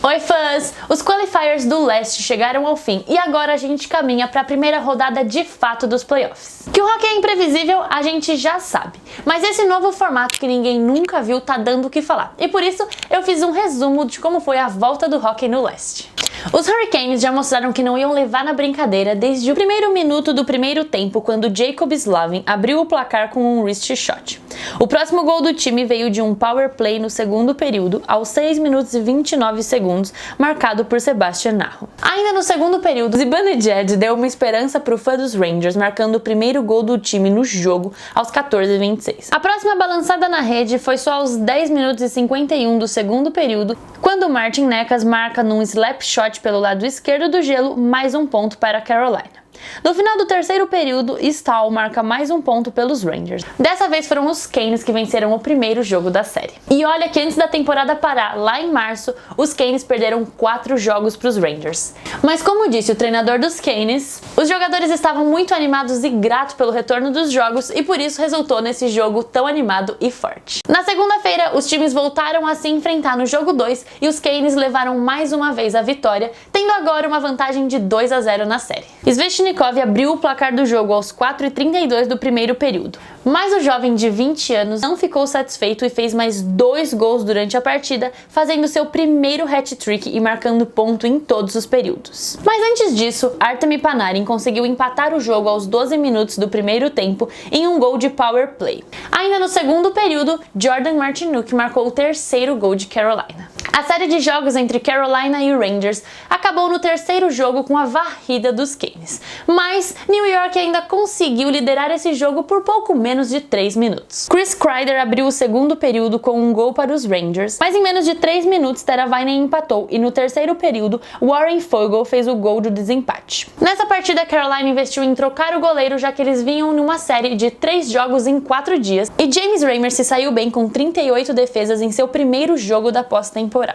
Oi fãs! Os qualifiers do leste chegaram ao fim e agora a gente caminha para a primeira rodada de fato dos playoffs. Que o hockey é imprevisível, a gente já sabe, mas esse novo formato que ninguém nunca viu tá dando o que falar. E por isso eu fiz um resumo de como foi a volta do hockey no leste. Os Hurricanes já mostraram que não iam levar na brincadeira desde o primeiro minuto do primeiro tempo, quando Jaccob Slavin abriu o placar com um wrist shot. O próximo gol do time veio de um power play no segundo período, aos 6 minutos e 29 segundos, marcado por Sebastian Aho. Ainda no segundo período, Zibanejad deu uma esperança para o fã dos Rangers, marcando o primeiro gol do time no jogo aos 14:26. A próxima balançada na rede foi só aos 10 minutos e 51 do segundo período, quando Martin Necas marca num slap shot pelo lado esquerdo do gelo mais um ponto para a Carolina. No final do terceiro período, Staal marca mais um ponto pelos Rangers. Dessa vez foram os Canes que venceram o primeiro jogo da série. E olha que antes da temporada parar, lá em março, os Canes perderam 4 jogos para os Rangers. Mas como disse o treinador dos Canes, os jogadores estavam muito animados e gratos pelo retorno dos jogos e por isso resultou nesse jogo tão animado e forte. Na segunda-feira, os times voltaram a se enfrentar no jogo 2 e os Canes levaram mais uma vez a vitória, tendo agora uma vantagem de 2-0 na série. Svechnikov abriu o placar do jogo aos 4:32 do primeiro período, mas o jovem de 20 anos não ficou satisfeito e fez mais 2 gols durante a partida, fazendo seu primeiro hat-trick e marcando ponto em todos os períodos. Mas antes disso, Artemi Panarin conseguiu empatar o jogo aos 12 minutos do primeiro tempo em um gol de power play. Ainda no segundo período, Jordan Martinook marcou o terceiro gol de Carolina. A série de jogos entre Carolina e Rangers acabou no terceiro jogo com a varrida dos Canes, mas New York ainda conseguiu liderar esse jogo por pouco menos de 3 minutos. Chris Kreider abriu o segundo período com um gol para os Rangers, mas em menos de 3 minutos Teravainen empatou e no terceiro período Warren Foegele fez o gol do desempate. Nessa partida, Carolina investiu em trocar o goleiro, já que eles vinham numa série de 3 jogos em 4 dias, e James Reimer se saiu bem com 38 defesas em seu primeiro jogo da pós-temporada.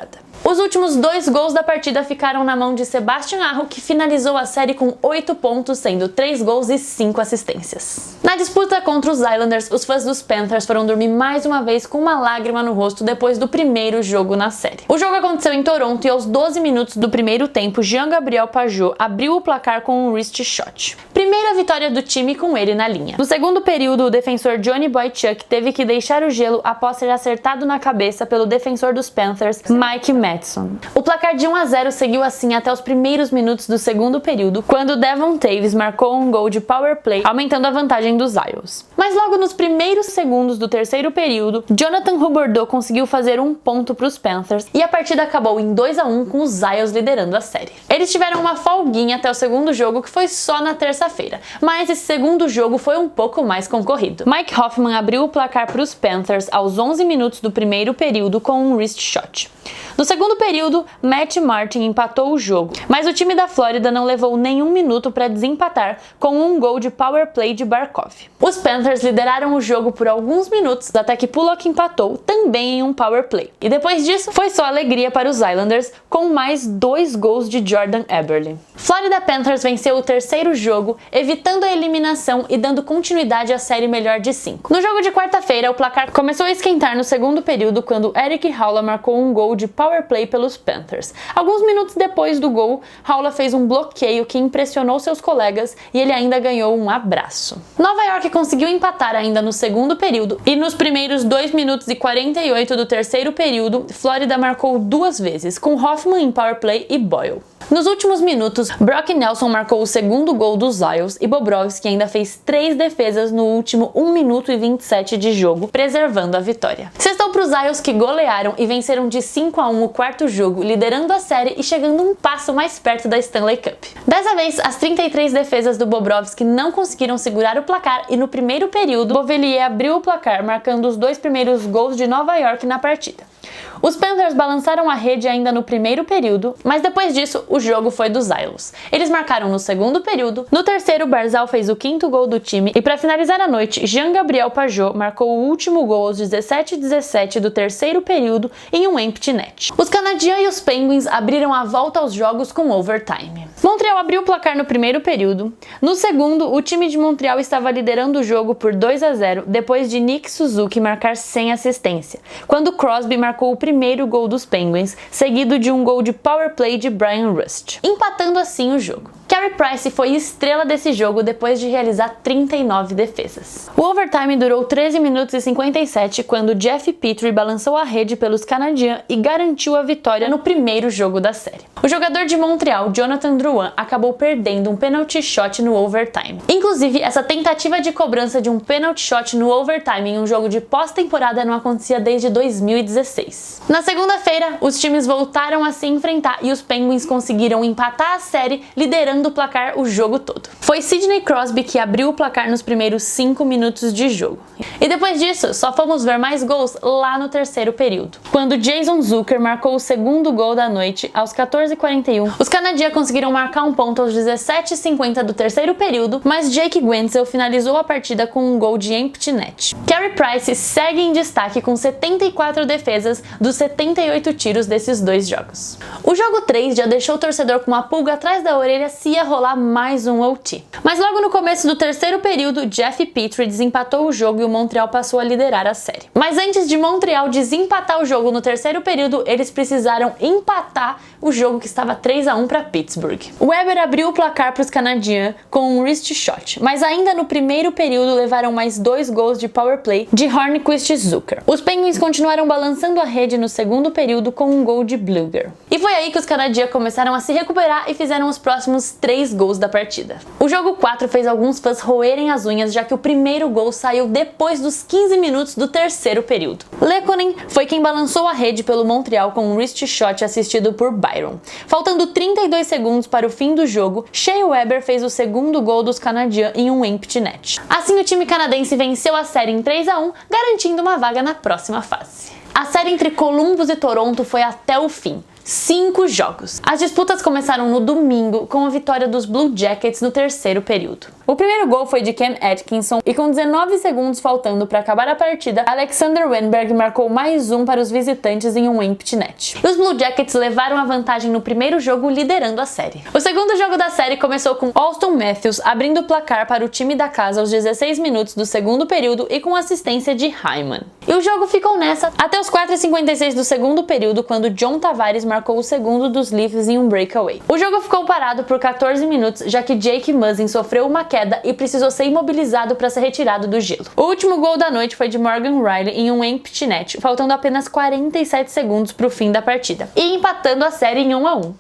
Os últimos 2 gols da partida ficaram na mão de Sebastian Aho, que finalizou a série com 8 pontos, sendo 3 gols e 5 assistências. Na disputa contra os Islanders, os fãs dos Panthers foram dormir mais uma vez com uma lágrima no rosto depois do primeiro jogo na série. O jogo aconteceu em Toronto e aos 12 minutos do primeiro tempo, Jean-Gabriel Pageau abriu o placar com um wrist shot. Primeira vitória do time com ele na linha. No segundo período, o defensor Johnny Boychuk teve que deixar o gelo após ser acertado na cabeça pelo defensor dos Panthers, Mike Madsen. O placar de 1-0 seguiu assim até os primeiros minutos do segundo período, quando Devon Toews marcou um gol de power play, aumentando a vantagem dos Isles. Mas logo nos primeiros segundos do terceiro período, Jonathan Huberdeau conseguiu fazer um ponto para os Panthers e a partida acabou em 2-1 com os Isles liderando a série. Eles tiveram uma folguinha até o segundo jogo, que foi só na terça-feira, mas esse segundo jogo foi um pouco mais concorrido. Mike Hoffman abriu o placar para os Panthers aos 11 minutos do primeiro período com um wrist shot. No segundo período, Matt Martin empatou o jogo, mas o time da Flórida não levou nenhum minuto para desempatar com um gol de power play de Barkov. Os Panthers lideraram o jogo por alguns minutos até que Pulock empatou também em um power play. E depois disso, foi só alegria para os Islanders com mais 2 gols de Jordan Eberle. Florida Panthers venceu o terceiro jogo, evitando a eliminação e dando continuidade à série melhor de 5. No jogo de quarta-feira, o placar começou a esquentar no segundo período quando Erik Haula marcou um gol de power play pelos Panthers. Alguns minutos depois do gol, Haula fez um bloqueio que impressionou seus colegas e ele ainda ganhou um abraço. Nova York conseguiu empatar ainda no segundo período e nos primeiros 2 minutos e 48 do terceiro período, Flórida marcou 2 vezes, com Hoffman em power play e Boyle. Nos últimos minutos, Brock Nelson marcou o segundo gol dos Isles e Bobrovsky ainda fez 3 defesas no último 1 minuto e 27 de jogo, preservando a vitória. Sextou para os Isles, que golearam e venceram de 5-1 o quarto jogo, liderando a série e chegando um passo mais perto da Stanley Cup. Dessa vez, as 33 defesas do Bobrovsky não conseguiram segurar o placar e no primeiro período, Beauvillier abriu o placar, marcando os 2 primeiros gols de Nova York na partida. Os Panthers balançaram a rede ainda no primeiro período, mas depois disso o jogo foi dos Isles. Eles marcaram no segundo período, no terceiro Barzal fez o 5º gol do time e para finalizar a noite, Jean-Gabriel Pageau marcou o último gol aos 17:17 do terceiro período em um empty net. Os Canadiens e os Penguins abriram a volta aos jogos com overtime. Montreal abriu o placar no primeiro período. No segundo, o time de Montreal estava liderando o jogo por 2-0 depois de Nick Suzuki marcar sem assistência, quando Crosby marcou marcou o primeiro gol dos Penguins, seguido de um gol de power play de Brian Rust, empatando assim o jogo. Carey Price foi estrela desse jogo depois de realizar 39 defesas. O overtime durou 13 minutos e 57 quando Jeff Petrie balançou a rede pelos Canadiens e garantiu a vitória no primeiro jogo da série. O jogador de Montreal, Jonathan Drouin, acabou perdendo um penalty shot no overtime. Inclusive, essa tentativa de cobrança de um penalty shot no overtime em um jogo de pós-temporada não acontecia desde 2016. Na segunda-feira, os times voltaram a se enfrentar e os Penguins conseguiram empatar a série, liderando o placar o jogo todo. Foi Sidney Crosby que abriu o placar nos primeiros 5 minutos de jogo. E depois disso, só fomos ver mais gols lá no terceiro período, quando Jason Zucker marcou o segundo gol da noite aos 14h41. Os Canadiens conseguiram marcar um ponto aos 17h50 do terceiro período, mas Jake Guentzel finalizou a partida com um gol de empty net. Carey Price segue em destaque com 74 defesas dos 78 tiros desses dois jogos. O jogo 3 já deixou o torcedor com uma pulga atrás da orelha se ia rolar mais um OT. Mas logo no começo do terceiro período, Jeff Petrie desempatou o jogo e o Montreal passou a liderar a série. Mas antes de Montreal desempatar o jogo no terceiro período, eles precisaram empatar o jogo que estava 3-1 para Pittsburgh. O Weber abriu o placar para os Canadiens com um wrist shot, mas ainda no primeiro período levaram mais 2 gols de power play de Hornquist e Zucker. Os Penguins continuaram balançando a rede no segundo período com um gol de Blueger. E foi aí que os Canadiens começaram a se recuperar e fizeram os próximos 3 gols da partida. O jogo 4 fez alguns fãs roerem as unhas, já que o primeiro gol saiu depois dos 15 minutos do terceiro período. Lekkonen foi quem balançou a rede pelo Montreal com um wrist shot assistido por Byron. Faltando 32 segundos para o fim do jogo, Shea Weber fez o segundo gol dos Canadiens em um empty net. Assim, o time canadense venceu a série em 3-1, garantindo uma vaga na próxima fase. A série entre Columbus e Toronto foi até o fim. 5 jogos. As disputas começaram no domingo com a vitória dos Blue Jackets no terceiro período. O primeiro gol foi de Cam Atkinson e com 19 segundos faltando para acabar a partida, Alexander Wennberg marcou mais um para os visitantes em um empty net. Os Blue Jackets levaram a vantagem no primeiro jogo, liderando a série. O segundo jogo da série começou com Auston Matthews abrindo o placar para o time da casa aos 16 minutos do segundo período e com assistência de Hyman. E o jogo ficou nessa até os 4h56 do segundo período, quando John Tavares marcou o segundo dos Leafs em um breakaway. O jogo ficou parado por 14 minutos, já que Jake Muzzin sofreu uma queda e precisou ser imobilizado para ser retirado do gelo. O último gol da noite foi de Morgan Rielly em um empty net, faltando apenas 47 segundos para o fim da partida, e empatando a série em 1-1.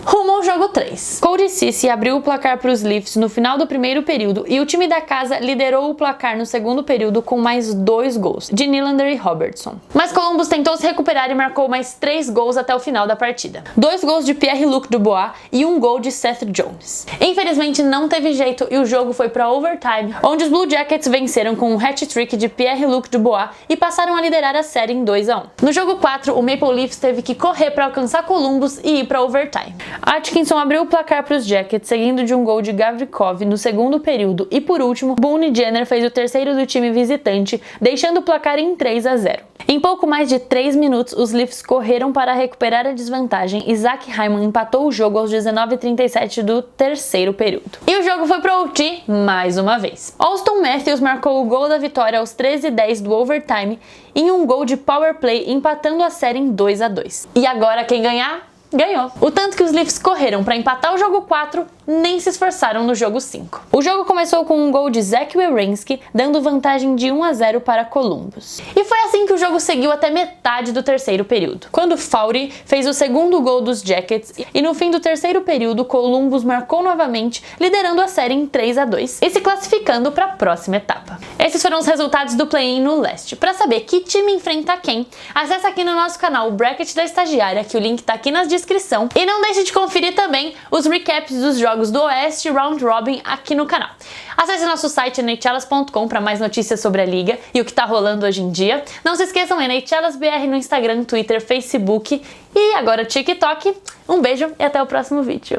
Rumo ao jogo 3. Cody Ceci abriu o placar para os Leafs no final do primeiro período e o time da casa liderou o placar no segundo período com mais 2 gols, de Nylander e Robertson. Mas Columbus tentou se recuperar e marcou mais 3 gols até o final da partida. 2 gols de Pierre-Luc Dubois e um gol de Seth Jones. Infelizmente não teve jeito e o jogo foi para overtime, onde os Blue Jackets venceram com um hat-trick de Pierre-Luc Dubois e passaram a liderar a série em 2-1. No jogo 4, o Maple Leafs teve que correr para alcançar Columbus e ir para overtime. Atkinson abriu o placar para os Jackets, seguindo de um gol de Gavrikov no segundo período e, por último, Boone Jenner fez o terceiro do time visitante, deixando o placar em 3-0. Em pouco mais de 3 minutos, os Leafs correram para recuperar a desvantagem e Zach Hyman empatou o jogo aos 19h37 do terceiro período. E o jogo foi para OT mais uma vez. Auston Matthews marcou o gol da vitória aos 13h10 do overtime em um gol de power play, empatando a série em 2-2. E agora quem ganhar? Ganhou. O tanto que os Leafs correram para empatar o jogo 4, nem se esforçaram no jogo 5. O jogo começou com um gol de Zach Werenski, dando vantagem de 1-0 para Columbus. E foi assim que o jogo seguiu até metade do terceiro período, quando Fowry fez o segundo gol dos Jackets e no fim do terceiro período Columbus marcou novamente, liderando a série em 3-2 e se classificando para a próxima etapa. Esses foram os resultados do play-in no leste. Para saber que time enfrenta quem, acesse aqui no nosso canal o Bracket da Estagiária, que o link tá aqui na descrição, e não deixe de conferir também os recaps dos jogos do Oeste Round Robin aqui no canal. Acesse nosso site nhlas.com para mais notícias sobre a liga e o que tá rolando hoje em dia. Não se esqueçam, NHLasBR no Instagram, Twitter, Facebook e agora TikTok. Um beijo e até o próximo vídeo.